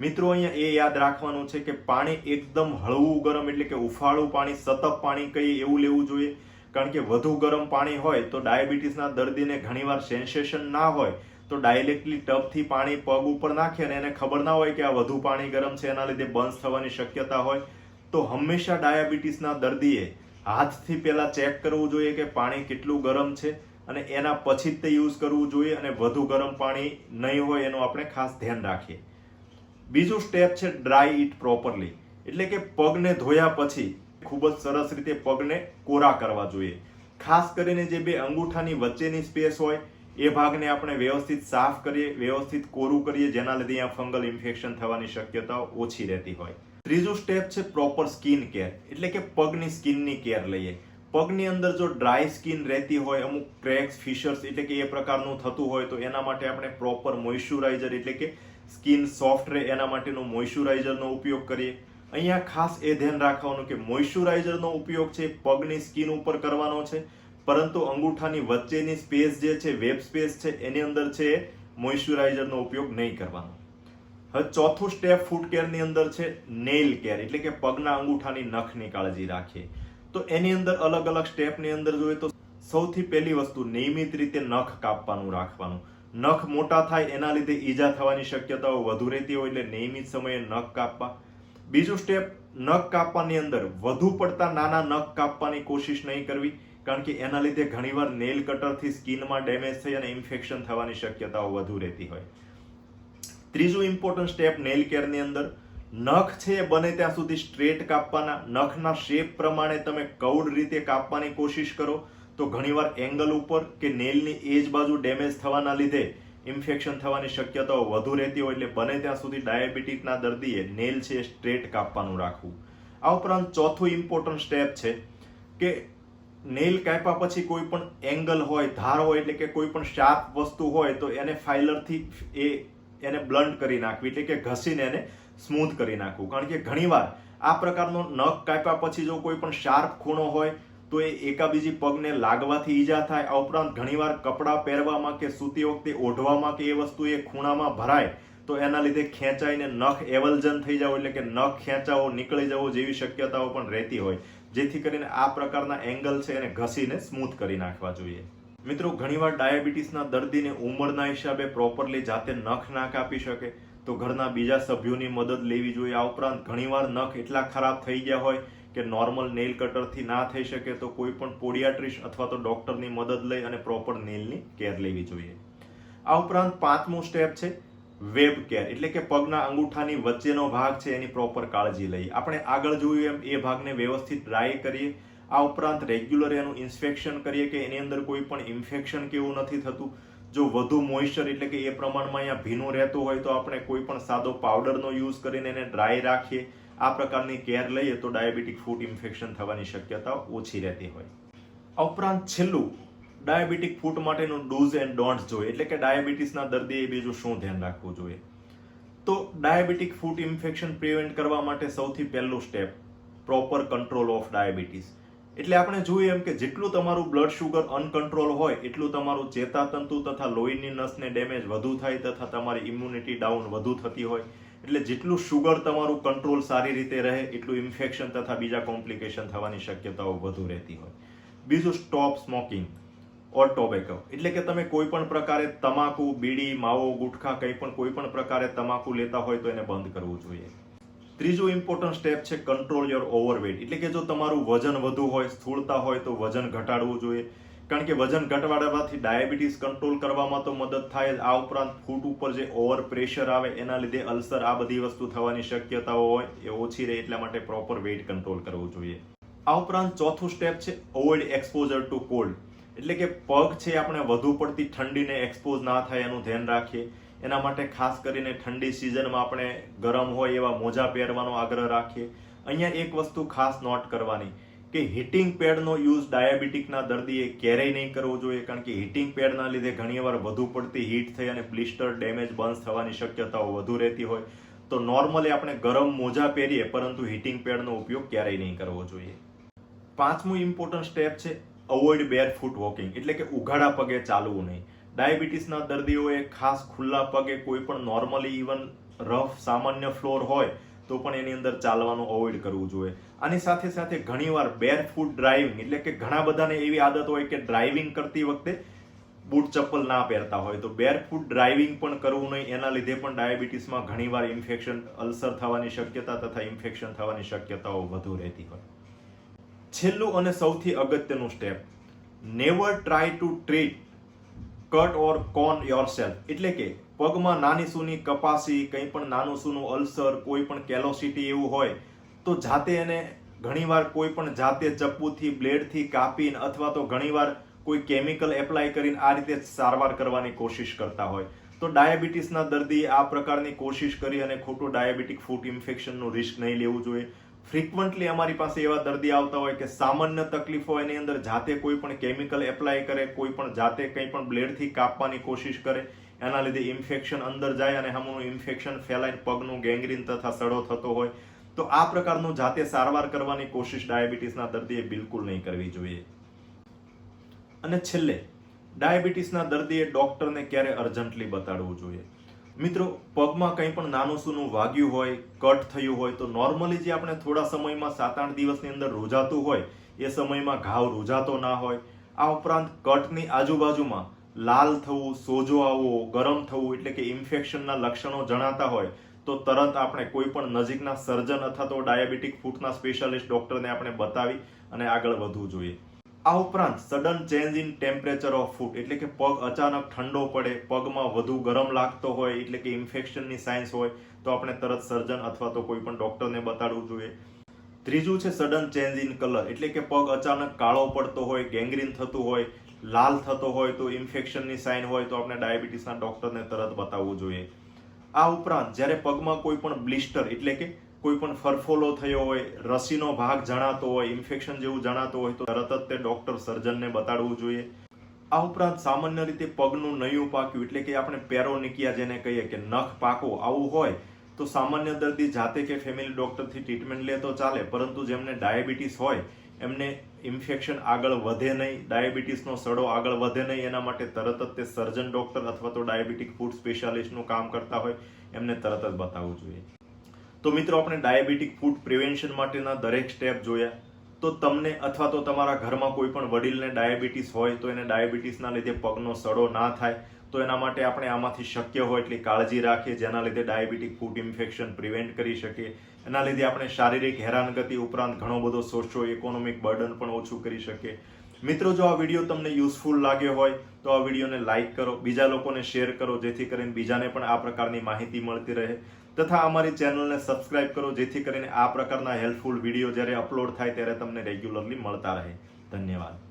મિત્રો અહીંયા એ યાદ રાખવાનું છે કે પાણી એકદમ હળવું ગરમ એટલે કે ઉફાળું પાણી, સતત પાણી કહીએ એવું લેવું જોઈએ. કારણ કે વધુ ગરમ પાણી હોય તો ડાયાબિટીસના દર્દીને ઘણીવાર સેન્સેશન ના હોય તો ડાયરેક્ટલી ટબથી પાણી પગ ઉપર નાખે અને એને ખબર ના હોય કે આ વધુ પાણી ગરમ છે, એના લીધે બર્ન્સ થવાની શક્યતા હોય. તો હંમેશા ડાયાબિટીસના દર્દીએ હાથથી પહેલા ચેક કરવું જોઈએ કે પાણી કેટલું ગરમ છે અને એના પછી જ તે યુઝ કરવું જોઈએ, અને વધુ ગરમ પાણી નહીં હોય એનું આપણે ખાસ ધ્યાન રાખીએ. બીજું સ્ટેપ છે ડ્રાય ઇટ પ્રોપરલી એટલે કે પગને ધોયા પછી ખૂબ જ સરસ રીતે પગને કોરા કરવા જોઈએ. ખાસ કરીને જે બે અંગૂઠાની વચ્ચેની સ્પેસ હોય એ ભાગને આપણે વ્યવસ્થિત સાફ કરીએ, વ્યવસ્થિત કોરું કરીએ, જેના લીધે અહીંયા ફંગલ ઇન્ફેક્શન થવાની શક્યતાઓ ઓછી રહેતી હોય. ત્રીજું સ્ટેપ છે પ્રોપર સ્કિન કેર એટલે કે પગની સ્કિનની કેર લઈએ. પગની અંદર જો ડ્રાય સ્કિન રહેતી હોય, અમુક ક્રેક્સ, ફિશર્સ એટલે કે એ પ્રકારનું થતું હોય તો એના માટે આપણે પ્રોપર મોઇશ્ચરાઇઝર એટલે કે સ્કિન સોફ્ટ રહે એના માટેનું મોઇશ્ચરાઇઝરનો ઉપયોગ કરીએ. અહીંયા ખાસ એ ધ્યાન રાખવાનું કે મોઇશ્ચરાઇઝરનો ઉપયોગ છે પગની સ્કિન ઉપર કરવાનો છે, પરંતુ અંગૂઠાની વચ્ચેની સ્પેસ જે છે, વેબ સ્પેસ છે, એની અંદર છે મોઇશ્ચરાઇઝરનો ઉપયોગ નહીં કરવાનો. હવે ચોથું સ્ટેપ ફૂટ કેરની અંદર છે નેઇલ કેર એટલે કે પગના અંગૂઠાની નખની કાળજી રાખીએ. તો એની અંદર અલગ અલગ સ્ટેપની અંદર જોઈએ તો સૌથી પહેલી વસ્તુ નિયમિત રીતે નખ કાપવાનું રાખવાનું. નખ મોટા થાય એના લીધે ઈજા થવાની શક્યતાઓ વધુ રહેતી હોય એટલે નિયમિત સમયે નખ કાપવા. બીજું સ્ટેપ, નખ કાપવાની અંદર વધુ પડતા નાના નખ કાપવાની કોશિશ નહીં કરવી, કારણ કે એના લીધે ઘણીવાર નેલ કટરથી સ્કિનમાં ડેમેજ થઈ અને ઇન્ફેક્શન થવાની શક્યતાઓ વધુ રહેતી હોય. ત્રીજું ઇમ્પોર્ટન્ટ સ્ટેપ નેલ કેરની અંદર નખ છે એ બને ત્યાં સુધી સ્ટ્રેટ કાપવાના. નખના શેપ પ્રમાણે તમે કર્વડ રીતે કાપવાની કોશિશ કરો તો ઘણીવાર એંગલ ઉપર કે નેલની એજ બાજુ ડેમેજ થવાના લીધે ઇન્ફેક્શન થવાની શક્યતાઓ વધુ રહેતી હોય એટલે બને ત્યાં સુધી ડાયાબિટીસના દર્દીએ નેલ છે સ્ટ્રેટ કાપવાનું રાખવું. આ ઉપરાંત ચોથું ઇમ્પોર્ટન્ટ સ્ટેપ છે કે નેલ કાપ્યા પછી કોઈ પણ એંગલ હોય, ધાર હોય એટલે કે કોઈ પણ શાર્પ વસ્તુ હોય તો એને ફાઇલરથી એને બ્લન્ટ કરી નાખવી એટલે કે ઘસીને એને સ્મૂથ કરી નાખવું. કારણ કે ઘણીવાર આ પ્રકારનો નખ કાપ્યા પછી જો કોઈ પણ શાર્પ ખૂણો હોય તો એ એકાબીજી પગને લાગવાથી ઈજા થાય. આ ઉપરાંત ઘણીવાર કપડાં પહેરવામાં કે સૂતી વખતે ઓઢવામાં કે એ વસ્તુ એ ખૂણામાં ભરાય તો એના લીધે ખેંચાઈને નખ એવલ્જન થઈ જાવ એટલે કે નખ ખેંચાવો, નીકળી જવો જેવી શક્યતાઓ પણ રહેતી હોય. જેથી કરીને આ પ્રકારના એંગલ છે એને ઘસીને સ્મૂથ કરી નાખવા જોઈએ. મિત્રો, ઘણીવાર ડાયાબિટીસના દર્દીને ઉંમરના હિસાબે પ્રોપરલી જાતે નખ ના કાપી શકે તો ઘરના બીજા સભ્યોની મદદ લેવી જોઈએ. આ ઉપરાંત ઘણીવાર નખ એટલા ખરાબ થઈ ગયા હોય કે નોર્મલ નેલ કટરથી ના થઈ શકે તો કોઈ પણ પોડિયાટ્રિસ્ટ અથવા તો ડોક્ટરની મદદ લઈ અને પ્રોપર નેલની કેર લેવી જોઈએ. આ ઉપરાંત પાંચમું સ્ટેપ છે વેબ કેર એટલે કે પગના અંગૂઠાની વચ્ચેનો ભાગ છે એની પ્રોપર કાળજી લઈએ. આપણે આગળ જોયું એમ એ ભાગને વ્યવસ્થિત ડ્રાય કરીએ. આ ઉપરાંત રેગ્યુલર એનું ઇન્સ્પેક્શન કરીએ કે એની અંદર કોઈ પણ ઇન્ફેક્શન કે એવું નથી થતું. જો વધુ મોઇસ્ચર એટલે કે એ પ્રમાણમાં અહીંયા ભીનું રહેતું હોય તો આપણે કોઈ પણ સાદો પાવડરનો યુઝ કરીને એને ડ્રાય રાખીએ, આ પ્રકારની કેર લઈએ તો ડાયાબિટીક ફૂટ ઇન્ફેક્શન થવાની શક્યતા ઓછી રહેતી હોય. આ ઉપરાંત છેલ્લું ડાયાબિટીક ફૂટ માટેનું ડૂઝ એન્ડ ડોન્ટ્સ જોઈએ, એટલે કે ડાયાબિટીસના દર્દીએ બીજું શું ધ્યાન રાખવું જોઈએ. તો ડાયાબિટીક ફૂટ ઇન્ફેક્શન પ્રિવેન્ટ કરવા માટે સૌથી પહેલું step proper control of diabetes. એટલે આપણે જોઈએ એમ કે જેટલું તમારું બ્લડ શુગર અનકંટ્રોલ હોય એટલું તમારું ચેતાતંતુ તથા લોહીની નસને ડેમેજ વધુ થાય તથા તમારી ઇમ્યુનિટી ડાઉન વધુ થતી હોય. એટલે જેટલું શુગર તમારું કંટ્રોલ સારી રીતે રહે એટલું ઇન્ફેક્શન તથા બીજા કોમ્પ્લિકેશન થવાની શક્યતાઓ વધુ રહેતી હોય. બીજું સ્ટોપ સ્મોકિંગ ઓર ટોબેકો, એટલે કે તમે કોઈ પણ પ્રકારે તમાકુ, બીડી, માવો, ગુટખા કંઈ પણ કોઈ પણ પ્રકારે તમાકુ લેતા હોય તો એને બંધ કરવું જોઈએ. ત્રીજું ઇમ્પોર્ટન્ટ સ્ટેપ છે કંટ્રોલ યોર ઓવરવેટ, એટલે કે જો તમારું વજન વધુ હોય, સ્થૂળતા હોય તો વજન ઘટાડવું જોઈએ, કારણ કે વજન ઘટાડવાથી ડાયાબિટીસ કંટ્રોલ કરવામાં તો મદદ થાય જ, આ ઉપરાંત ફૂટ ઉપર જે ઓવર પ્રેશર આવે એના લીધે અલ્સર આ બધી વસ્તુ થવાની શક્યતાઓ હોય એ ઓછી રહે, એટલા માટે પ્રોપર વેઇટ કંટ્રોલ કરવું જોઈએ. આ ઉપરાંત ચોથું સ્ટેપ છે અવોઇડ એક્સપોઝર ટુ કોલ્ડ, એટલે કે પગ છે આપણે વધુ પડતી ઠંડીને એક્સપોઝ ના થાય એનું ધ્યાન રાખીએ. એના માટે ખાસ કરીને ઠંડી સિઝનમાં આપણે ગરમ હોય એવા મોજા પહેરવાનો આગ્રહ રાખીએ. અહીંયા એક વસ્તુ ખાસ નોટ કરવાની કે હીટિંગ પેડનો યુઝ ડાયાબિટીકના દર્દીએ ક્યારેય નહીં કરવો જોઈએ, કારણ કે હીટિંગ પેડના લીધે ઘણીવાર વધુ પડતી હીટ થઈ અને બ્લિસ્ટર, ડેમેજ, બર્ન્સ થવાની શક્યતાઓ વધુ રહેતી હોય. તો નોર્મલી આપણે ગરમ મોજા પહેરીએ પરંતુ હીટિંગ પેડનો ઉપયોગ ક્યારેય નહીં કરવો જોઈએ. પાંચમું ઇમ્પોર્ટન્ટ સ્ટેપ છે અવોઇડ બેરફૂટ વોકિંગ, એટલે કે ઉઘાડા પગે ચાલવું નહીં. ડાયાબિટીસના દર્દીઓએ ખાસ ખુલ્લા પગે કોઈ પણ નોર્મલી ઇવન રફ સામાન્ય ફ્લોર હોય તો પણ એની અંદર ચાલવાનું અવોઇડ કરવું જોઈએ. આની સાથે સાથે ઘણીવાર બેરફૂટ ડ્રાઇવિંગ, એટલે કે ઘણા બધાને એવી આદત હોય કે ડ્રાઇવિંગ કરતી વખતે બૂટ ચપ્પલ ના પહેરતા હોય, તો બેરફૂટ ડ્રાઇવિંગ પણ કરવું નહીં. એના લીધે પણ ડાયાબિટીસમાં ઘણીવાર ઇન્ફેક્શન, અલ્સર થવાની શક્યતા તથા ઇન્ફેક્શન થવાની શક્યતાઓ વધુ રહેતી હોય. છેલ્લું અને સૌથી અગત્યનું step, never try to treat cut or corn yourself, એટલે કે પગમાં નાની સૂની કપાસી, કંઈ પણ નાનું સૂનું અલ્સર, કોઈ પણ કેલોસિટી એવું હોય તો જાતે એને ઘણીવાર કોઈ પણ જાતે ચપ્પુથી, બ્લેડથી કાપીને અથવા તો ઘણીવાર કોઈ કેમિકલ એપ્લાય કરીને આ રીતે સારવાર કરવાની કોશિશ કરતા હોય. તો ડાયાબિટીસના દર્દીએ આ પ્રકારની કોશિશ કરી અને ખોટું ડાયાબિટીક ફૂટ ઇન્ફેક્શનનું રિસ્ક નહીં લેવું જોઈએ. ફ્રિકવન્ટલી અમારી પાસે એવા દર્દી આવતા હોય કે સામાન્ય તકલીફો એની અંદર જાતે કોઈ પણ કેમિકલ એપ્લાય કરે, કોઈ પણ જાતે કંઈ પણ બ્લેડથી કાપવાની કોશિશ કરે, એના લીધે ઇન્ફેક્શન અંદર જાય અને હમણાં ઇન્ફેક્શન ફેલાઈને પગનું ગેંગ્રીન તથા સડો થતો હોય. તો આ પ્રકારનું જાતે સારવાર કરવાની કોશિશ ડાયાબિટીસના દર્દીએ બિલકુલ નહીં કરવી જોઈએ. અને છેલ્લે ડાયાબિટીસના દર્દીએ ડોક્ટરને ક્યારે અર્જન્ટલી બતાડવું જોઈએ. મિત્રો, પગમાં કંઈ પણ નાનું સૂનું વાગ્યું હોય, કટ થયું હોય તો નોર્મલી જે આપણે થોડા સમયમાં 7-8 દિવસની અંદર રૂજાતું હોય એ સમયમાં ઘાવ રૂજાતો ના હોય. આ ઉપરાંત કટની આજુબાજુમાં લાલ થવું, સોજો આવવો, ગરમ થવું, એટલે કે ઇન્ફેક્શનના લક્ષણો જણાતા હોય તો તરત આપણે કોઈ પણ નજીકના સર્જન અથવા તો ડાયાબિટીક ફૂટના સ્પેશિયાલિસ્ટ ડોક્ટરને આપણે બતાવી અને આગળ વધવું જોઈએ. આ ઉપરાંત sudden change in temperature of ફૂટ, એટલે કે પગ અચાનક ઠંડો પડે, પગમાં વધુ ગરમ લાગતો હોય, એટલે કે ઇન્ફેક્શનની સાઇન્સ હોય તો આપણે તરત સર્જન અથવા તો કોઈ પણ ડોક્ટરને બતાડવું જોઈએ. ત્રીજું છે સડન ચેન્જ ઇન કલર, એટલે કે પગ અચાનક કાળો પડતો હોય, ગેંગ્રીન થતું હોય, લાલ થતો હોય તો ઇન્ફેક્શનની સાઇન હોય તો આપણે ડાયાબિટીસના ડોક્ટરને તરત બતાવવું જોઈએ. આ ઉપરાંત જ્યારે પગમાં કોઈ પણ બ્લિસ્ટર, એટલે કે કોઈ પણ ફરફોલો થયો હોય, રસીનો ભાગ જણાતો હોય, ઇન્ફેક્શન જેવું જણાતો હોય તો તરત જ તે ડોક્ટર, સર્જનને બતાડવું જોઈએ. આ ઉપરાંત સામાન્ય રીતે પગનું નયું પાક્યું, એટલે કે આપણે પેરોનિકિયા જેને કહીએ કે નખ પાકો, આવું હોય તો સામાન્ય દર્દી જાતે કે ફેમિલી ડોક્ટરથી ટ્રીટમેન્ટ લે તો ચાલે, પરંતુ જેમને ડાયાબિટીસ હોય એમને ઇન્ફેક્શન આગળ વધે નહીં, ડાયાબિટીસનો સડો આગળ વધે નહીં, એના માટે તરત જ તે સર્જન ડોક્ટર અથવા તો ડાયાબિટીક ફૂડ સ્પેશિયાલિસ્ટનું કામ કરતા હોય એમને તરત જ બતાવવું જોઈએ. તો મિત્રો, આપણે ડાયાબિટીક ફૂડ પ્રિવેન્શન માટેના દરેક સ્ટેપ જોયા. તો તમને અથવા તો તમારા ઘરમાં કોઈ પણ વડીલને ડાયાબિટીસ હોય તો એને ડાયાબિટીસના લીધે પગનો સડો ના થાય તો એના માટે આપણે આમાંથી શક્ય હોય એટલી કાળજી રાખીએ, જેના લીધે ડાયાબિટીક ફૂટ ઇન્ફેક્શન પ્રિવેન્ટ કરી શકીએ. એના લીધે આપણે શારીરિક હેરાનગતિ ઉપરાંત ઘણો બધો સોશિયો ઇકોનોમિક બર્ડન પણ ઓછું કરી શકીએ. મિત્રો, જો આ વિડીયો તમને યુઝફુલ લાગ્યો હોય તો આ વિડીયોને લાઇક કરો, બીજા લોકોને શેર કરો, જેથી કરીને બીજાને પણ આ પ્રકારની માહિતી મળતી રહે, તથા અમારી ચેનલને સબસ્ક્રાઇબ કરો, જેથી કરીને આ પ્રકારના હેલ્પફુલ વિડીયો જ્યારે અપલોડ થાય ત્યારે તમને રેગ્યુલરલી મળતા રહે. ધન્યવાદ.